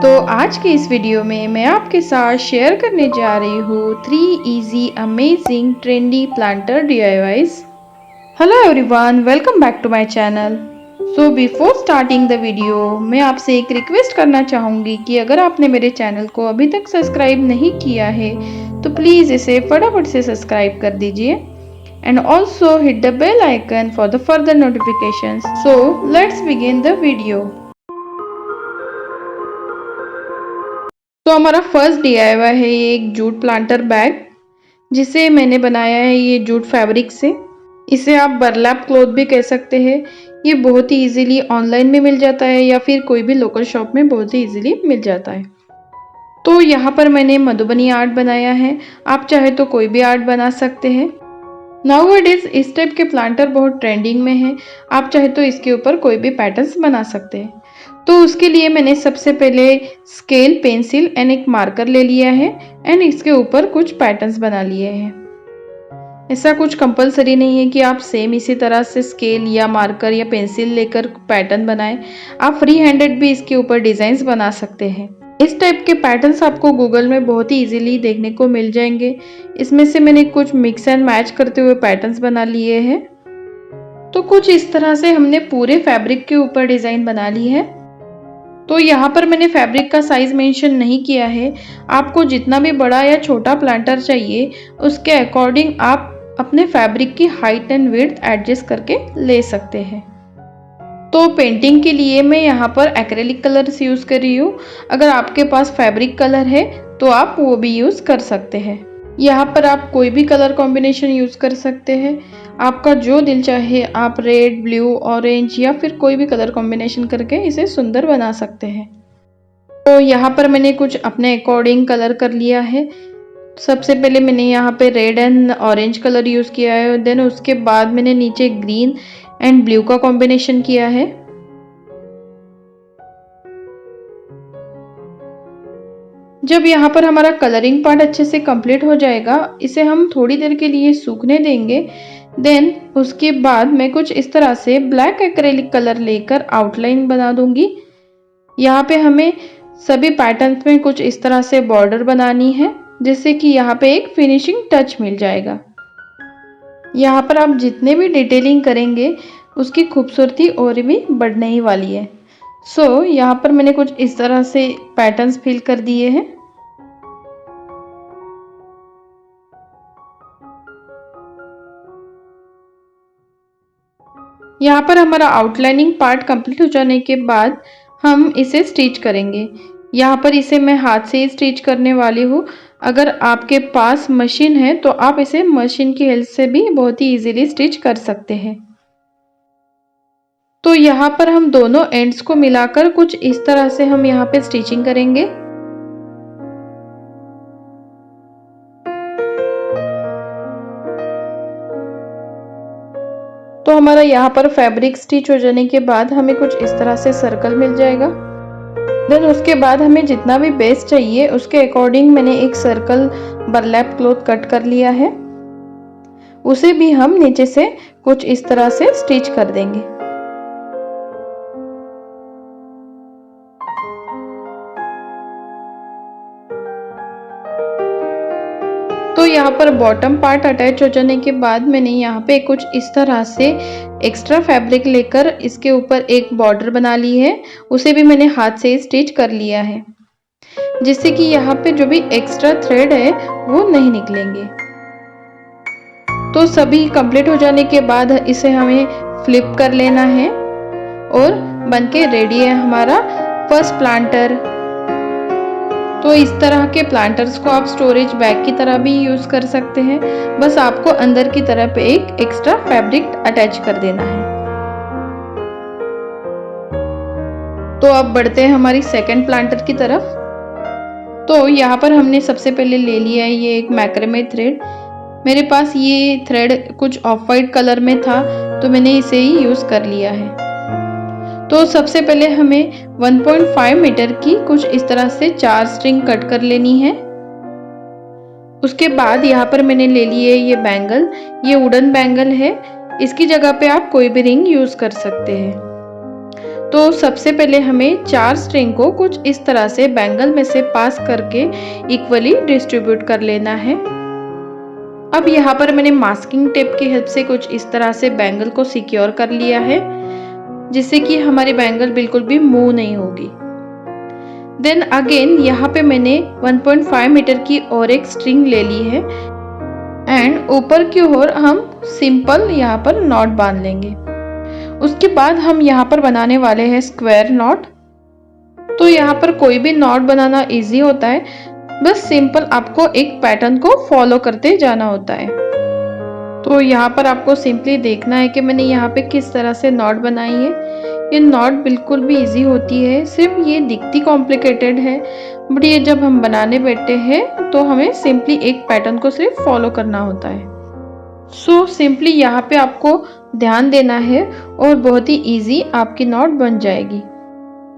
तो आज की इस वीडियो में मैं आपके साथ शेयर करने जा रही हूँ 3 easy amazing trendy planter DIYs। Hello everyone, welcome back to my channel. So before starting the video मैं आपसे एक रिक्वेस्ट करना चाहूँगी कि अगर आपने मेरे चैनल को अभी तक सब्सक्राइब नहीं किया है तो प्लीज़ इसे फटाफट से सब्सक्राइब कर दीजिए and also hit the bell icon for the further notifications. So let's begin the video. तो हमारा फर्स्ट DIY है ये एक जूट प्लांटर बैग, जिसे मैंने बनाया है ये जूट फैब्रिक से। इसे आप बरलैप क्लॉथ भी कह सकते हैं। ये बहुत ही इजीली ऑनलाइन में मिल जाता है या फिर कोई भी लोकल शॉप में बहुत ही इजीली मिल जाता है। तो यहाँ पर मैंने मधुबनी आर्ट बनाया है, आप चाहे तो कोई भी आर्ट बना सकते हैं। नाउअडेज इस टाइप के प्लांटर बहुत ट्रेंडिंग में है, आप चाहे तो इसके ऊपर कोई भी पैटर्न्स बना सकते हैं। तो उसके लिए मैंने सबसे पहले स्केल, पेंसिल एंड एक मार्कर ले लिया है एंड इसके ऊपर कुछ पैटर्न्स बना लिए हैं। ऐसा कुछ कंपलसरी नहीं है कि आप सेम इसी तरह से स्केल या मार्कर या पेंसिल लेकर पैटर्न बनाएं, आप फ्री हैंडेड भी इसके ऊपर डिजाइन्स बना सकते हैं। इस टाइप के पैटर्न्स आपको गूगल में बहुत ही इजीली देखने को मिल जाएंगे। इसमें से मैंने कुछ मिक्स एंड मैच करते हुए पैटर्न्स बना लिए हैं। तो कुछ इस तरह से हमने पूरे फैब्रिक के ऊपर डिजाइन बना ली है। तो यहाँ पर मैंने फैब्रिक का साइज मेंशन नहीं किया है, आपको जितना भी बड़ा या छोटा प्लांटर चाहिए उसके अकॉर्डिंग आप अपने फैब्रिक की हाइट एंड विड्थ एडजस्ट करके ले सकते हैं। तो पेंटिंग के लिए मैं यहाँ पर एक्रेलिक कलर्स यूज़ कर रही हूँ, अगर आपके पास फैब्रिक कलर है तो आप वो भी यूज़ कर सकते हैं। यहाँ पर आप कोई भी कलर कॉम्बिनेशन यूज़ कर सकते हैं, आपका जो दिल चाहे आप रेड, ब्लू, ऑरेंज या फिर कोई भी कलर कॉम्बिनेशन करके इसे सुंदर बना सकते हैं। तो यहाँ पर मैंने कुछ अपने अकॉर्डिंग कलर कर लिया है। सबसे पहले मैंने यहाँ पे red and orange colour use किया है, देन उसके बाद मैंने नीचे ग्रीन एंड ब्लू का कॉम्बिनेशन किया है। जब यहाँ पर हमारा कलरिंग पार्ट अच्छे से कंप्लीट हो जाएगा, इसे हम थोड़ी देर के लिए सूखने देंगे। देन उसके बाद मैं कुछ इस तरह से ब्लैक एक्रेलिक कलर लेकर आउटलाइन बना दूंगी। यहाँ पे हमें सभी पैटर्न्स में कुछ इस तरह से बॉर्डर बनानी है, जिससे कि यहाँ पे एक फिनिशिंग टच मिल जाएगा। यहाँ पर आप जितने भी डिटेलिंग करेंगे उसकी खूबसूरती और भी बढ़ने ही वाली है। सो यहाँ पर मैंने कुछ इस तरह से पैटर्न्स फिल कर दिए हैं। यहाँ पर हमारा आउटलाइनिंग पार्ट कंप्लीट हो जाने के बाद हम इसे स्टिच करेंगे। यहाँ पर इसे मैं हाथ से ही स्टिच करने वाली हूँ। अगर आपके पास मशीन है तो आप इसे मशीन की हेल्प से भी बहुत ही इजीली स्टिच कर सकते हैं। तो यहाँ पर हम दोनों एंड्स को मिलाकर कुछ इस तरह से हम यहाँ पे स्टिचिंग करेंगे। तो हमारा यहाँ पर फैब्रिक स्टिच हो जाने के बाद हमें कुछ इस तरह से सर्कल मिल जाएगा। देन उसके बाद हमें जितना भी बेस चाहिए उसके अकॉर्डिंग मैंने एक सर्कल बरलैप क्लॉथ कट कर लिया है, उसे भी हम नीचे से कुछ इस तरह से स्टिच कर देंगे। तो यहाँ पर बॉटम पार्ट अटैच हो जाने के बाद मैंने यहाँ पे कुछ इस तरह से एक्स्ट्रा फैब्रिक लेकर इसके ऊपर एक बॉर्डर बना ली है, उसे भी मैंने हाथ से स्टिच कर लिया है, जिससे कि यहाँ पे जो भी एक्स्ट्रा थ्रेड है वो नहीं निकलेंगे। तो सभी कंप्लीट हो जाने के बाद इसे हमें फ्लिप कर लेना है और बनके रेडी है हमारा फर्स्ट प्लांटर। तो इस तरह के प्लांटर्स को आप स्टोरेज बैग की तरह भी यूज कर सकते हैं, बस आपको अंदर की तरफ एक एक्स्ट्रा फैब्रिक अटैच कर देना है। तो अब बढ़ते हैं हमारी सेकंड प्लांटर की तरफ। तो यहाँ पर हमने सबसे पहले ले लिया है ये एक मैक्रेमे थ्रेड। मेरे पास ये थ्रेड कुछ ऑफ वाइट कलर में था तो मैंने इसे ही यूज कर लिया है। तो सबसे पहले हमें 1.5 मीटर की कुछ इस तरह से 4 स्ट्रिंग कट कर लेनी है। उसके बाद यहाँ पर मैंने ले ली है ये बैंगल, ये वुडन बैंगल है, इसकी जगह पे आप कोई भी रिंग यूज कर सकते हैं। तो सबसे पहले हमें 4 स्ट्रिंग को कुछ इस तरह से बैंगल में से पास करके इक्वली डिस्ट्रीब्यूट कर लेना है। अब यहाँ पर मैंने मास्किंग टेप की हेल्प से कुछ इस तरह से बैंगल को सिक्योर कर लिया है, जिससे कि हमारी बैंगल बिल्कुल भी मूव नहीं होगी। देन अगेन यहाँ पे मैंने 1.5 मीटर की और एक स्ट्रिंग ले ली है एंड ऊपर की ओर हम सिंपल यहाँ पर नॉट बांध लेंगे। उसके बाद हम यहाँ पर बनाने वाले हैं स्क्वायर नॉट। तो यहाँ पर कोई भी नॉट बनाना इजी होता है, बस सिंपल आपको एक पैटर्न को फॉलो करते जाना होता है। तो यहाँ पर आपको सिंपली देखना है कि मैंने यहाँ पे किस तरह से नॉट बनाई है। ये नॉट बिल्कुल भी इजी होती है, सिर्फ ये दिखती कॉम्प्लिकेटेड है, बट ये जब हम बनाने बैठते हैं तो हमें सिंपली एक पैटर्न को सिर्फ फॉलो करना होता है। सो सिंपली यहाँ पे आपको ध्यान देना है और बहुत ही इजी आपकी नॉट बन जाएगी।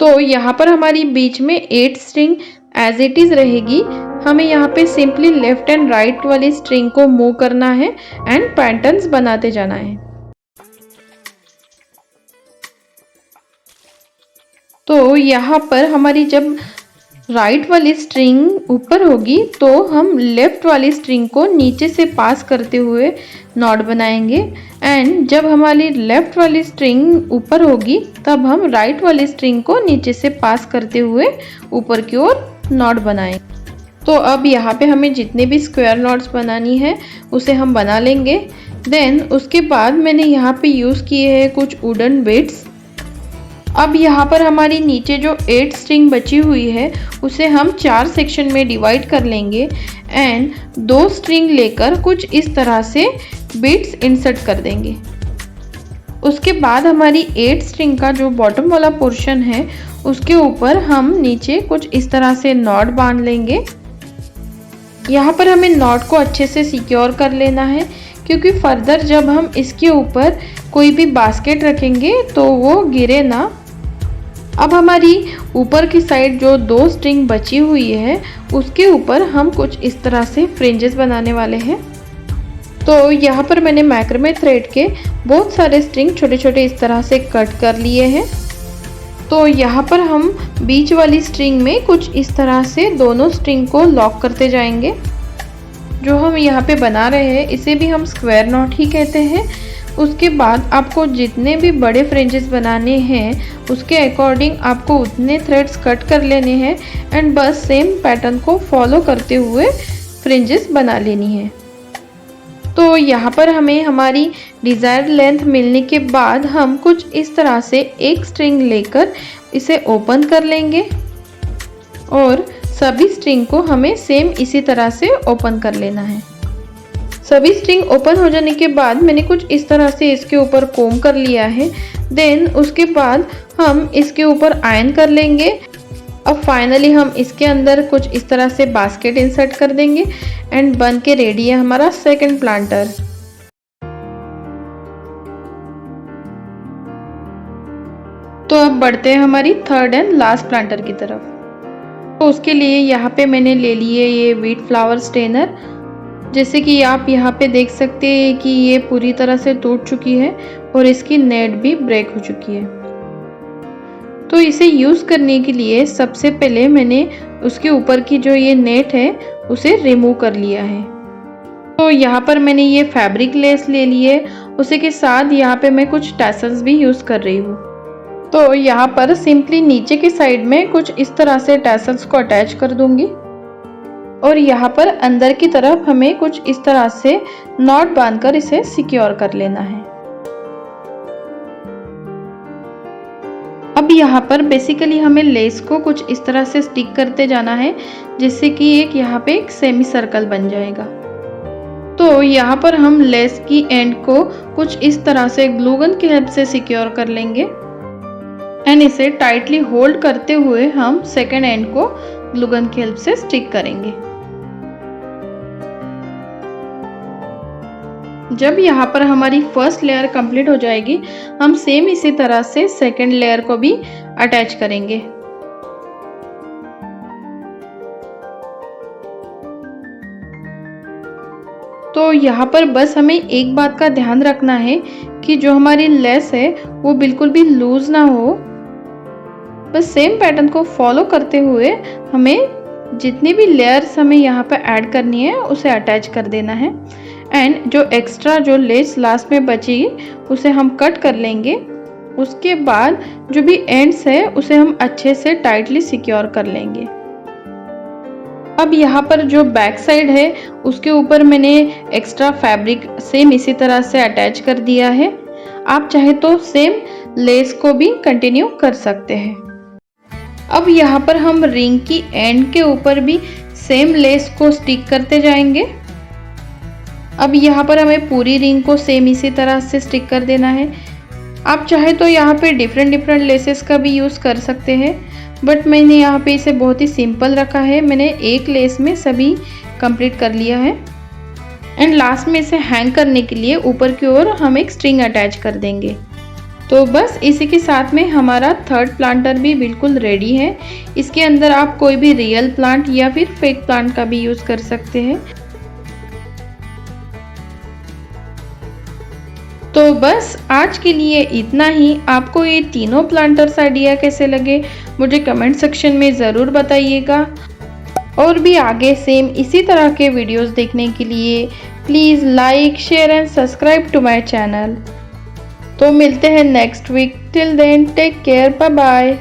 तो यहाँ पर हमारी बीच में 8 स्ट्रिंग एज इट इज रहेगी। हमें यहाँ पे सिंपली लेफ्ट एंड राइट वाली स्ट्रिंग को मूव करना है एंड पैटर्न्स बनाते जाना है। तो यहाँ पर हमारी जब राइट वाली स्ट्रिंग ऊपर होगी तो हम लेफ्ट वाली स्ट्रिंग को नीचे से पास करते हुए नॉट बनाएंगे एंड जब हमारी लेफ्ट वाली स्ट्रिंग ऊपर होगी तब हम राइट वाली स्ट्रिंग को नीचे से पास करते हुए ऊपर की ओर नॉट बनाएंगे। तो अब यहाँ पे हमें जितने भी स्क्वायर नॉट्स बनानी है उसे हम बना लेंगे। देन उसके बाद मैंने यहाँ पे यूज़ किए हैं कुछ वुडन बीड्स। अब यहाँ पर हमारी नीचे जो 8 स्ट्रिंग बची हुई है उसे हम 4 सेक्शन में डिवाइड कर लेंगे एंड 2 स्ट्रिंग लेकर कुछ इस तरह से बीड्स इंसर्ट कर देंगे। उसके बाद हमारी 8 स्ट्रिंग का जो बॉटम वाला पोर्शन है उसके ऊपर हम नीचे कुछ इस तरह से नॉट बांध लेंगे। यहाँ पर हमें नॉट को अच्छे से सिक्योर कर लेना है, क्योंकि फर्दर जब हम इसके ऊपर कोई भी बास्केट रखेंगे तो वो गिरे ना। अब हमारी ऊपर की साइड जो 2 स्ट्रिंग बची हुई है उसके ऊपर हम कुछ इस तरह से फ्रिंजेस बनाने वाले हैं। तो यहाँ पर मैंने मैक्रामे थ्रेड के बहुत सारे स्ट्रिंग छोटे छोटे इस तरह से कट कर लिए हैं। तो यहाँ पर हम बीच वाली स्ट्रिंग में कुछ इस तरह से दोनों स्ट्रिंग को लॉक करते जाएंगे। जो हम यहाँ पे बना रहे हैं इसे भी हम स्क्वायर नॉट ही कहते हैं। उसके बाद आपको जितने भी बड़े फ्रिंजेस बनाने हैं उसके अकॉर्डिंग आपको उतने थ्रेड्स कट कर लेने हैं एंड बस सेम पैटर्न को फॉलो करते हुए फ्रिंजेस बना लेनी है। तो यहाँ पर हमें हमारी डिज़ायर्ड लेंथ मिलने के बाद हम कुछ इस तरह से एक स्ट्रिंग लेकर इसे ओपन कर लेंगे और सभी स्ट्रिंग को हमें सेम इसी तरह से ओपन कर लेना है। सभी स्ट्रिंग ओपन हो जाने के बाद मैंने कुछ इस तरह से इसके ऊपर कोम कर लिया है। देन उसके बाद हम इसके ऊपर आयरन कर लेंगे। अब फाइनली हम इसके अंदर कुछ इस तरह से बास्केट इंसर्ट कर देंगे एंड बन के रेडी है हमारा सेकंड प्लांटर। तो अब बढ़ते हैं हमारी थर्ड एंड लास्ट प्लांटर की तरफ। तो उसके लिए यहाँ पे मैंने ले लिए ये व्हीट फ्लावर स्टेनर। जैसे कि आप यहाँ पे देख सकते हैं कि ये पूरी तरह से टूट चुकी है और इसकी नेट भी ब्रेक हो चुकी है। तो इसे यूज़ करने के लिए सबसे पहले मैंने उसके ऊपर की जो ये नेट है उसे रिमूव कर लिया है। तो यहाँ पर मैंने ये फैब्रिक लेस ले ली है, उसी के साथ यहाँ पे मैं कुछ टैसल्स भी यूज़ कर रही हूँ। तो यहाँ पर सिंपली नीचे की साइड में कुछ इस तरह से टैसल्स को अटैच कर दूंगी और यहाँ पर अंदर की तरफ हमें कुछ इस तरह से नॉट बांधकर इसे सिक्योर कर लेना है। अब यहाँ पर बेसिकली हमें लेस को कुछ इस तरह से स्टिक करते जाना है, जिससे कि एक यहाँ पे एक सेमी सर्कल बन जाएगा। तो यहाँ पर हम लेस की एंड को कुछ इस तरह से ग्लू गन की हेल्प से सिक्योर कर लेंगे एंड इसे टाइटली होल्ड करते हुए हम सेकेंड एंड को ग्लू गन की हेल्प से स्टिक करेंगे। जब यहाँ पर हमारी फर्स्ट लेयर कंप्लीट हो जाएगी हम सेम इसी तरह से सेकेंड लेयर को भी अटैच करेंगे। तो यहाँ पर बस हमें एक बात का ध्यान रखना है कि जो हमारी लेस है वो बिल्कुल भी लूज ना हो बस सेम पैटर्न को फॉलो करते हुए हमें जितनी भी लेयर्स हमें यहाँ पर ऐड करनी है उसे अटैच कर देना है। एंड जो एक्स्ट्रा जो लेस लास्ट में बचेगी उसे हम कट कर लेंगे। उसके बाद जो भी एंड्स है उसे हम अच्छे से टाइटली सिक्योर कर लेंगे। अब यहाँ पर जो बैक साइड है उसके ऊपर मैंने एक्स्ट्रा फैब्रिक सेम इसी तरह से अटैच कर दिया है। आप चाहे तो सेम लेस को भी कंटिन्यू कर सकते हैं। अब यहाँ पर हम रिंग की एंड के ऊपर भी सेम लेस को स्टिक करते जाएंगे। अब यहाँ पर हमें पूरी रिंग को सेम इसी तरह से स्टिक कर देना है। आप चाहे तो यहाँ पे डिफरेंट लेसेस का भी यूज़ कर सकते हैं, बट मैंने यहाँ पे इसे बहुत ही सिंपल रखा है। मैंने एक लेस में सभी कंप्लीट कर लिया है। एंड लास्ट में इसे हैंग करने के लिए ऊपर की ओर हम एक स्ट्रिंग अटैच कर देंगे। तो बस इसी के साथ में हमारा थर्ड प्लांटर भी बिल्कुल रेडी है। इसके अंदर आप कोई भी रियल प्लांट या फिर फेक प्लांट का भी यूज़ कर सकते हैं। तो बस आज के लिए इतना ही। आपको ये तीनों प्लांटर्स आइडिया कैसे लगे मुझे कमेंट सेक्शन में ज़रूर बताइएगा। और भी आगे सेम इसी तरह के वीडियोस देखने के लिए please like, share and subscribe to my channel. तो मिलते हैं next week. Till then take care, bye bye.